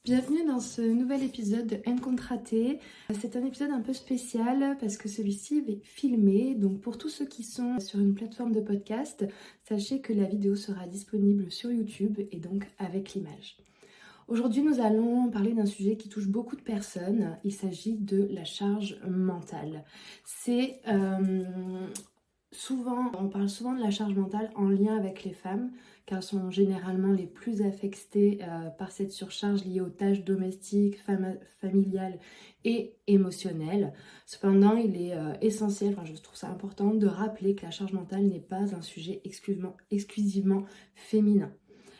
Bienvenue dans ce nouvel épisode de Encontrate. C'est un épisode un peu spécial parce que celui-ci est filmé. Donc pour tous ceux qui sont sur une plateforme de podcast, sachez que la vidéo sera disponible sur YouTube et donc avec l'image. Aujourd'hui, nous allons parler d'un sujet qui touche beaucoup de personnes. Il s'agit de la charge mentale. On parle souvent de la charge mentale en lien avec les femmes, car elles sont généralement les plus affectées par cette surcharge liée aux tâches domestiques, familiales et émotionnelles. Cependant, il est essentiel, je trouve ça important, de rappeler que la charge mentale n'est pas un sujet exclusivement féminin.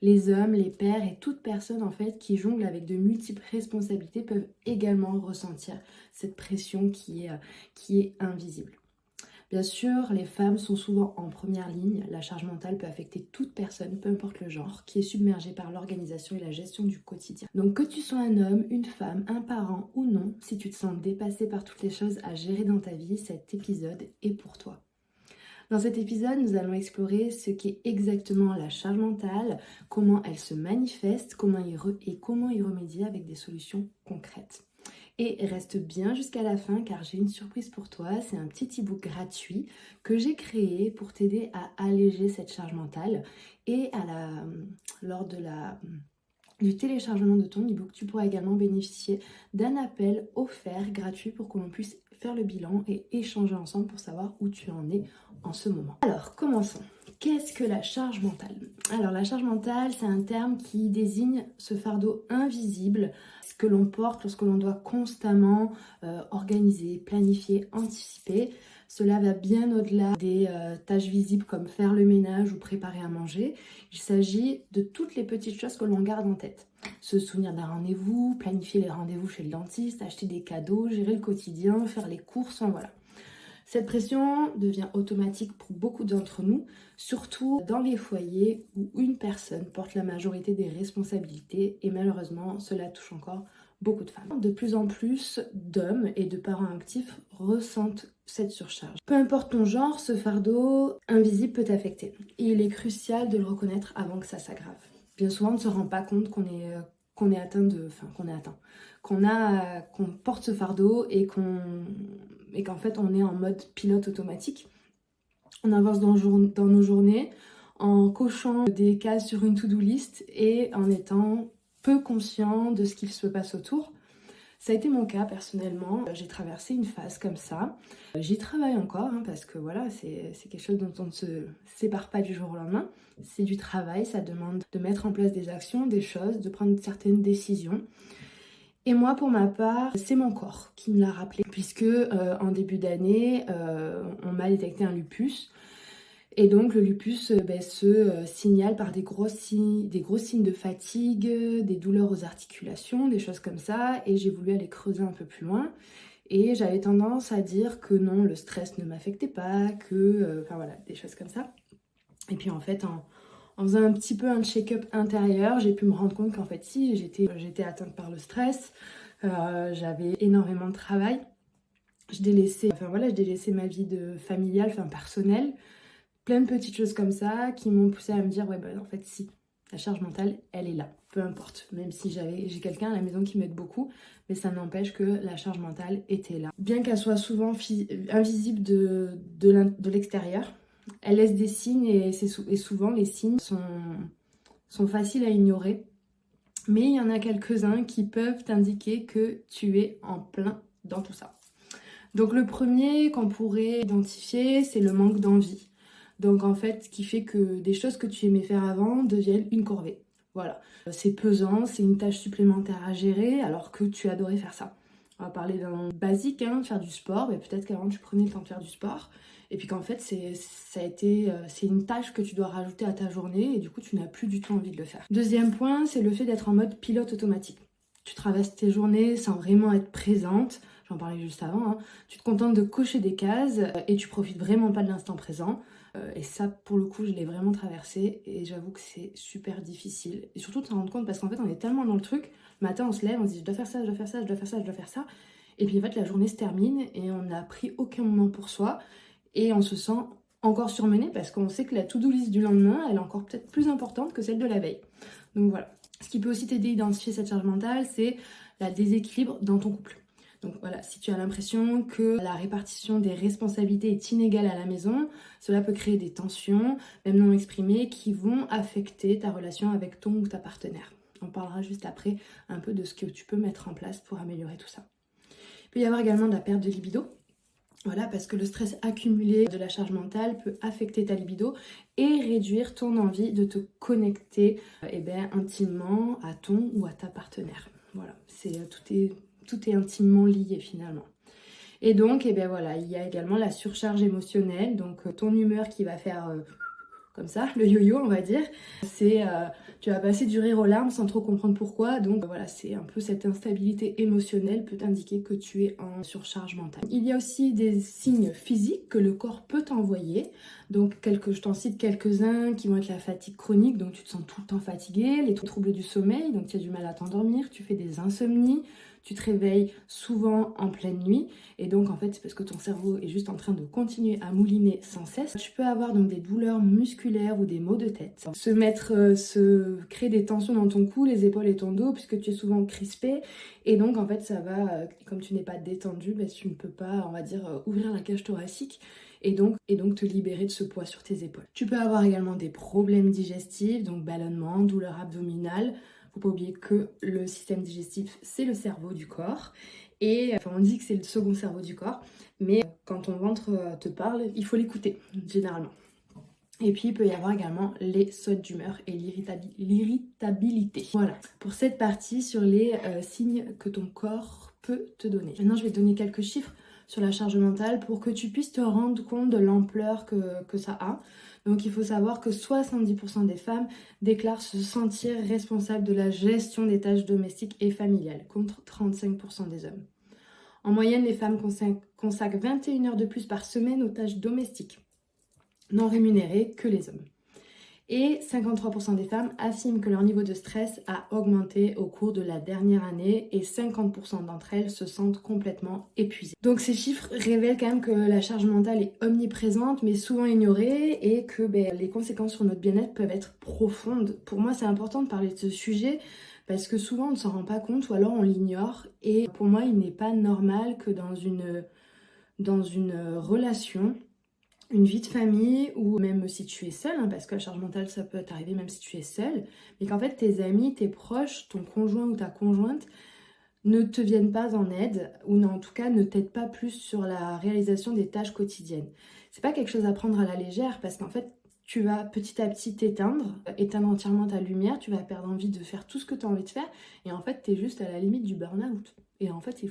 Les hommes, les pères et toute personne en fait qui jongle avec de multiples responsabilités peuvent également ressentir cette pression qui est invisible. Bien sûr, les femmes sont souvent en première ligne. La charge mentale peut affecter toute personne, peu importe le genre, qui est submergée par l'organisation et la gestion du quotidien. Donc que tu sois un homme, une femme, un parent ou non, si tu te sens dépassé par toutes les choses à gérer dans ta vie, cet épisode est pour toi. Dans cet épisode, nous allons explorer ce qu'est exactement la charge mentale, comment elle se manifeste, comment y remédier avec des solutions concrètes. Et reste bien jusqu'à la fin car j'ai une surprise pour toi, c'est un petit e-book gratuit que j'ai créé pour t'aider à alléger cette charge mentale et lors du téléchargement de ton e-book, tu pourras également bénéficier d'un appel offert gratuit pour que l'on puisse faire le bilan et échanger ensemble pour savoir où tu en es en ce moment. Alors, commençons. Qu'est-ce que la charge mentale ? Alors, la charge mentale, c'est un terme qui désigne ce fardeau invisible que l'on porte lorsque l'on doit constamment organiser, planifier, anticiper. Cela va bien au-delà des tâches visibles comme faire le ménage ou préparer à manger. Il s'agit de toutes les petites choses que l'on garde en tête. Se souvenir d'un rendez-vous, planifier les rendez-vous chez le dentiste, acheter des cadeaux, gérer le quotidien, faire les courses, voilà. Cette pression devient automatique pour beaucoup d'entre nous, surtout dans les foyers où une personne porte la majorité des responsabilités et malheureusement cela touche encore beaucoup de femmes. De plus en plus d'hommes et de parents actifs ressentent cette surcharge. Peu importe ton genre, ce fardeau invisible peut t'affecter. Et il est crucial de le reconnaître avant que ça s'aggrave. Bien souvent on ne se rend pas compte qu'on porte ce fardeau et qu'en fait on est en mode pilote automatique. On avance dans nos journées en cochant des cases sur une to-do list et en étant peu conscient de ce qu'il se passe autour. Ça a été mon cas personnellement, j'ai traversé une phase comme ça. J'y travaille encore parce que voilà, c'est quelque chose dont on ne se sépare pas du jour au lendemain. C'est du travail, ça demande de mettre en place des actions, des choses, de prendre certaines décisions. Et moi, pour ma part, c'est mon corps qui me l'a rappelé, puisque en début d'année, on m'a détecté un lupus. Et donc le lupus se signale par des gros signes de fatigue, des douleurs aux articulations, des choses comme ça. Et j'ai voulu aller creuser un peu plus loin. Et j'avais tendance à dire que non, le stress ne m'affectait pas, des choses comme ça. Et puis en fait, en faisant un petit peu un check-up intérieur, j'ai pu me rendre compte qu'en fait si, j'étais atteinte par le stress, j'avais énormément de travail. Je délaissais ma vie familiale, personnelle. Plein de petites choses comme ça qui m'ont poussée à me dire en fait si, la charge mentale elle est là, peu importe, même si j'ai quelqu'un à la maison qui m'aide beaucoup, mais ça n'empêche que la charge mentale était là. Bien qu'elle soit souvent invisible de l'extérieur, elle laisse des signes et souvent les signes sont faciles à ignorer, mais il y en a quelques-uns qui peuvent t'indiquer que tu es en plein dans tout ça. Donc le premier qu'on pourrait identifier, c'est le manque d'envie. Donc en fait, ce qui fait que des choses que tu aimais faire avant deviennent une corvée. Voilà, c'est pesant, c'est une tâche supplémentaire à gérer alors que tu adorais faire ça. On va parler d'un basique, faire du sport, mais peut-être qu'avant tu prenais le temps de faire du sport et puis qu'en fait c'est une tâche que tu dois rajouter à ta journée et du coup tu n'as plus du tout envie de le faire. Deuxième point, c'est le fait d'être en mode pilote automatique. Tu traverses tes journées sans vraiment être présente, j'en parlais juste avant, tu te contentes de cocher des cases et tu profites vraiment pas de l'instant présent. Et ça, pour le coup, je l'ai vraiment traversé et j'avoue que c'est super difficile. Et surtout de s'en rendre compte parce qu'en fait, on est tellement dans le truc. Le matin, on se lève, on se dit je dois faire ça, je dois faire ça, je dois faire ça, je dois faire ça. Et puis en fait, la journée se termine et on n'a pris aucun moment pour soi. Et on se sent encore surmené parce qu'on sait que la to-do list du lendemain, elle est encore peut-être plus importante que celle de la veille. Donc voilà. Ce qui peut aussi t'aider à identifier cette charge mentale, c'est le déséquilibre dans ton couple. Donc voilà, si tu as l'impression que la répartition des responsabilités est inégale à la maison, cela peut créer des tensions, même non exprimées, qui vont affecter ta relation avec ton ou ta partenaire. On parlera juste après un peu de ce que tu peux mettre en place pour améliorer tout ça. Il peut y avoir également de la perte de libido. Voilà, parce que le stress accumulé de la charge mentale peut affecter ta libido et réduire ton envie de te connecter intimement à ton ou à ta partenaire. Voilà, tout est intimement lié finalement. Et donc, voilà, il y a également la surcharge émotionnelle, donc ton humeur qui va faire comme ça, le yo-yo on va dire. Tu vas passer du rire aux larmes sans trop comprendre pourquoi, donc voilà, c'est un peu cette instabilité émotionnelle peut t'indiquer que tu es en surcharge mentale. Il y a aussi des signes physiques que le corps peut t'envoyer, donc je t'en cite quelques-uns qui vont être la fatigue chronique, donc tu te sens tout le temps fatigué, les troubles du sommeil, donc tu as du mal à t'endormir, tu fais des insomnies, tu te réveilles souvent en pleine nuit et donc en fait c'est parce que ton cerveau est juste en train de continuer à mouliner sans cesse. Tu peux avoir donc des douleurs musculaires ou des maux de tête. Créer des tensions dans ton cou, les épaules et ton dos puisque tu es souvent crispé et donc en fait ça va, comme tu n'es pas détendu, tu ne peux pas, on va dire, ouvrir la cage thoracique et donc te libérer de ce poids sur tes épaules. Tu peux avoir également des problèmes digestifs, donc ballonnement, douleur abdominale. Faut pas oublier que le système digestif, c'est le cerveau du corps. Et on dit que c'est le second cerveau du corps, mais quand ton ventre te parle, il faut l'écouter, généralement. Et puis, il peut y avoir également les sautes d'humeur et l'irritabilité. Voilà, pour cette partie sur les signes que ton corps peut te donner. Maintenant, je vais te donner quelques chiffres sur la charge mentale pour que tu puisses te rendre compte de l'ampleur que ça a. Donc, il faut savoir que 70% des femmes déclarent se sentir responsables de la gestion des tâches domestiques et familiales, contre 35% des hommes. En moyenne, les femmes consacrent 21 heures de plus par semaine aux tâches domestiques, non rémunérées que les hommes. Et 53% des femmes affirment que leur niveau de stress a augmenté au cours de la dernière année et 50% d'entre elles se sentent complètement épuisées. Donc ces chiffres révèlent quand même que la charge mentale est omniprésente mais souvent ignorée et que les conséquences sur notre bien-être peuvent être profondes. Pour moi, c'est important de parler de ce sujet parce que souvent on ne s'en rend pas compte ou alors on l'ignore. Et pour moi, il n'est pas normal que dans une relation, une vie de famille ou même si tu es seule, parce que la charge mentale ça peut t'arriver même si tu es seule, mais qu'en fait tes amis, tes proches, ton conjoint ou ta conjointe ne te viennent pas en aide ou en tout cas ne t'aident pas plus sur la réalisation des tâches quotidiennes. C'est pas quelque chose à prendre à la légère parce qu'en fait tu vas petit à petit éteindre entièrement ta lumière, tu vas perdre envie de faire tout ce que tu as envie de faire et en fait tu es juste à la limite du burn-out. Et en fait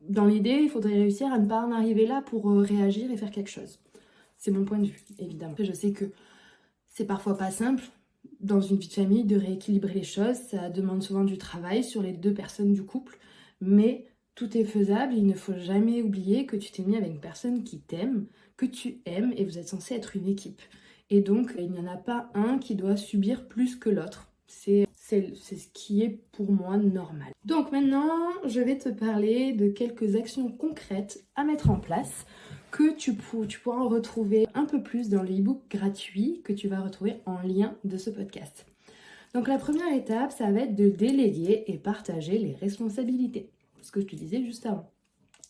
dans l'idée, il faudrait réussir à ne pas en arriver là pour réagir et faire quelque chose. C'est mon point de vue, évidemment. Je sais que c'est parfois pas simple, dans une vie de famille, de rééquilibrer les choses. Ça demande souvent du travail sur les deux personnes du couple, mais tout est faisable. Il ne faut jamais oublier que tu t'es mis avec une personne qui t'aime, que tu aimes, et vous êtes censé être une équipe. Et donc, il n'y en a pas un qui doit subir plus que l'autre. C'est ce qui est pour moi normal. Donc maintenant, je vais te parler de quelques actions concrètes à mettre en place que tu pourras retrouver un peu plus dans le e-book gratuit que tu vas retrouver en lien de ce podcast. Donc la première étape, ça va être de déléguer et partager les responsabilités. Ce que je te disais juste avant.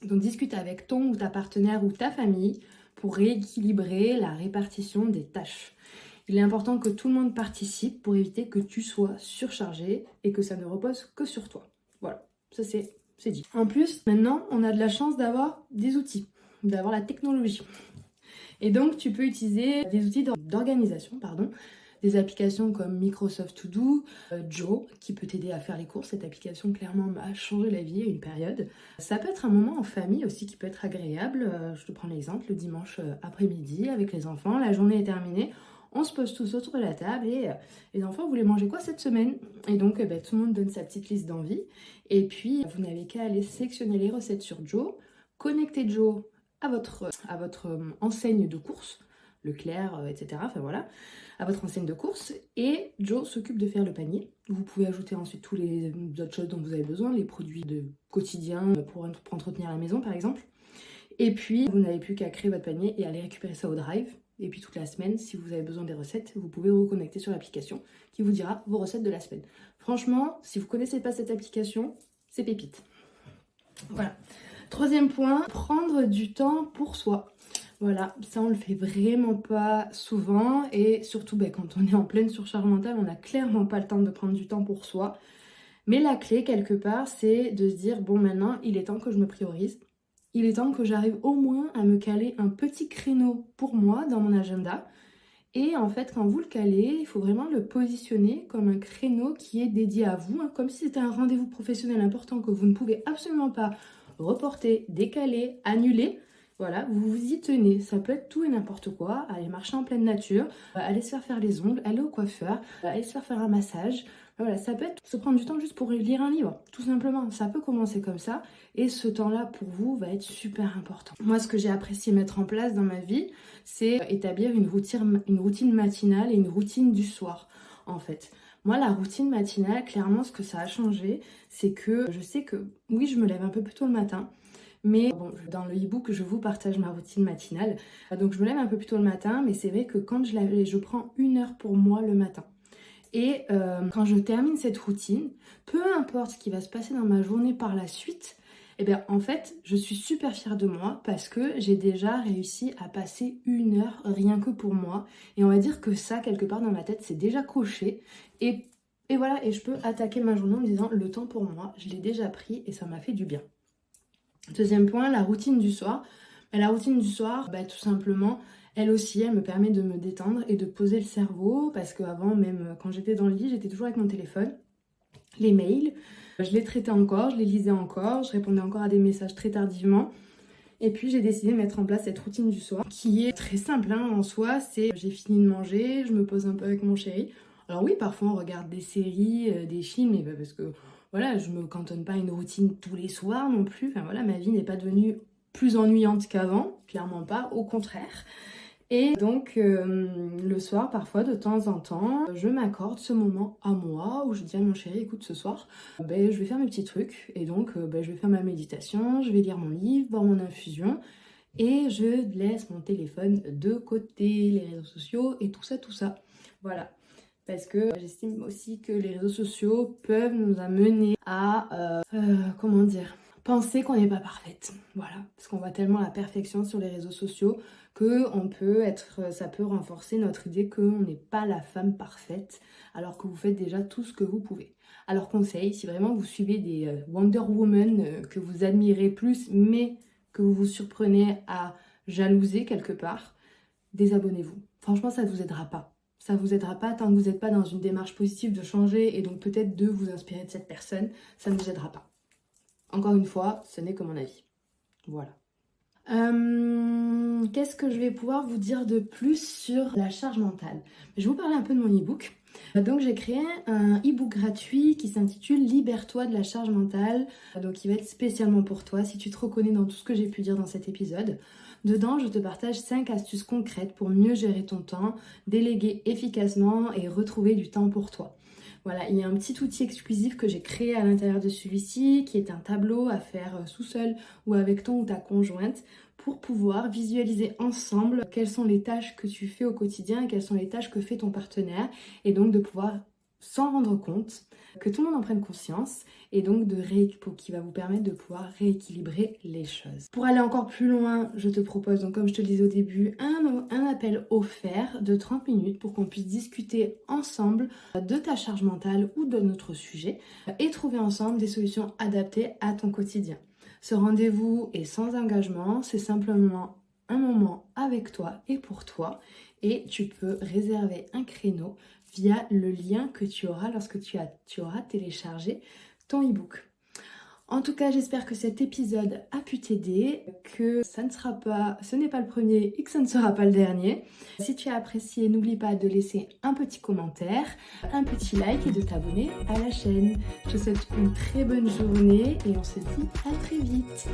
Donc discute avec ton ou ta partenaire ou ta famille pour rééquilibrer la répartition des tâches. Il est important que tout le monde participe pour éviter que tu sois surchargé et que ça ne repose que sur toi. Voilà, ça c'est dit. En plus, maintenant, on a de la chance d'avoir des outils, d'avoir la technologie. Et donc, tu peux utiliser des outils d'organisation, des applications comme Microsoft To Do, Joe, qui peut t'aider à faire les courses. Cette application, clairement, m'a changé la vie à une période. Ça peut être un moment en famille aussi qui peut être agréable. Je te prends l'exemple, le dimanche après-midi avec les enfants, la journée est terminée. On se pose tous autour de la table et les enfants voulaient manger quoi cette semaine? Et donc tout le monde donne sa petite liste d'envie. Et puis vous n'avez qu'à aller sélectionner les recettes sur Joe, connecter Joe à votre enseigne de courses, Leclerc, etc. Enfin voilà, à votre enseigne de courses. Et Joe s'occupe de faire le panier. Vous pouvez ajouter ensuite tous les autres choses dont vous avez besoin, les produits de quotidien pour entretenir la maison par exemple. Et puis vous n'avez plus qu'à créer votre panier et aller récupérer ça au drive. Et puis toute la semaine, si vous avez besoin des recettes, vous pouvez vous connecter sur l'application qui vous dira vos recettes de la semaine. Franchement, si vous ne connaissez pas cette application, c'est pépite. Voilà. Troisième point, prendre du temps pour soi. Voilà, ça on le fait vraiment pas souvent et surtout quand on est en pleine surcharge mentale, on n'a clairement pas le temps de prendre du temps pour soi. Mais la clé quelque part, c'est de se dire bon maintenant, il est temps que je me priorise. Il est temps que j'arrive au moins à me caler un petit créneau pour moi dans mon agenda. Et en fait, quand vous le calez, il faut vraiment le positionner comme un créneau qui est dédié à vous, comme si c'était un rendez-vous professionnel important que vous ne pouvez absolument pas reporter, décaler, annuler. Voilà, vous vous y tenez. Ça peut être tout et n'importe quoi. Aller marcher en pleine nature, aller se faire les ongles, aller au coiffeur, aller se faire un massage. Voilà, ça peut être se prendre du temps juste pour lire un livre, tout simplement. Ça peut commencer comme ça et ce temps-là pour vous va être super important. Moi, ce que j'ai apprécié mettre en place dans ma vie, c'est établir une routine matinale et une routine du soir, en fait. Moi, la routine matinale, clairement, ce que ça a changé, c'est que je sais que, oui, je me lève un peu plus tôt le matin, mais bon, dans le e-book, je vous partage ma routine matinale. Donc, je me lève un peu plus tôt le matin, mais c'est vrai que quand je prends 1 heure pour moi le matin. Et quand je termine cette routine, peu importe ce qui va se passer dans ma journée par la suite, eh bien en fait, je suis super fière de moi parce que j'ai déjà réussi à passer 1 heure rien que pour moi. Et on va dire que ça, quelque part dans ma tête, c'est déjà coché. Et voilà, et je peux attaquer ma journée en me disant le temps pour moi, je l'ai déjà pris et ça m'a fait du bien. Deuxième point, la routine du soir. La routine du soir, tout simplement, elle aussi, elle me permet de me détendre et de poser le cerveau parce qu'avant, même quand j'étais dans le lit, j'étais toujours avec mon téléphone, les mails, je les traitais encore, je les lisais encore, je répondais encore à des messages très tardivement. Et puis j'ai décidé de mettre en place cette routine du soir qui est très simple en soi, c'est j'ai fini de manger, je me pose un peu avec mon chéri. Alors oui, parfois on regarde des séries, des films, mais parce que voilà, je me cantonne pas à une routine tous les soirs non plus. Enfin voilà, ma vie n'est pas devenue plus ennuyante qu'avant, clairement pas, au contraire. Et donc le soir, parfois, de temps en temps, je m'accorde ce moment à moi où je dis à mon chéri, écoute, ce soir, je vais faire mes petits trucs. Et donc, je vais faire ma méditation, je vais lire mon livre, boire mon infusion. Et je laisse mon téléphone de côté, les réseaux sociaux et tout ça. Voilà. Parce que j'estime aussi que les réseaux sociaux peuvent nous amener à, penser qu'on n'est pas parfaite. Voilà, parce qu'on voit tellement la perfection sur les réseaux sociaux que ça peut renforcer notre idée qu'on n'est pas la femme parfaite, alors que vous faites déjà tout ce que vous pouvez. Alors conseil, si vraiment vous suivez des Wonder Woman que vous admirez plus, mais que vous vous surprenez à jalouser quelque part, désabonnez-vous. Franchement, ça ne vous aidera pas. Ça ne vous aidera pas tant que vous n'êtes pas dans une démarche positive de changer et donc peut-être de vous inspirer de cette personne, ça ne vous aidera pas. Encore une fois, ce n'est que mon avis. Voilà. Qu'est-ce que je vais pouvoir vous dire de plus sur la charge mentale? Je vais vous parler un peu de mon e-book. Donc j'ai créé un e-book gratuit qui s'intitule Libère-toi de la charge mentale. Donc il va être spécialement pour toi si tu te reconnais dans tout ce que j'ai pu dire dans cet épisode. Dedans, je te partage 5 astuces concrètes pour mieux gérer ton temps, déléguer efficacement et retrouver du temps pour toi. Voilà, il y a un petit outil exclusif que j'ai créé à l'intérieur de celui-ci, qui est un tableau à faire tout seul ou avec ton ou ta conjointe, pour pouvoir visualiser ensemble quelles sont les tâches que tu fais au quotidien et quelles sont les tâches que fait ton partenaire, et donc de pouvoir s'en rendre compte, que tout le monde en prenne conscience, et donc qui va vous permettre de pouvoir rééquilibrer les choses. Pour aller encore plus loin, je te propose, donc comme je te le disais au début, un appel offert de 30 minutes pour qu'on puisse discuter ensemble de ta charge mentale ou de notre sujet et trouver ensemble des solutions adaptées à ton quotidien. Ce rendez-vous est sans engagement, c'est simplement un moment avec toi et pour toi, et tu peux réserver un créneau via le lien que tu auras lorsque tu auras téléchargé ton e-book. En tout cas, j'espère que cet épisode a pu t'aider, que ce n'est pas le premier et que ça ne sera pas le dernier. Si tu as apprécié, n'oublie pas de laisser un petit commentaire, un petit like et de t'abonner à la chaîne. Je te souhaite une très bonne journée et on se dit à très vite.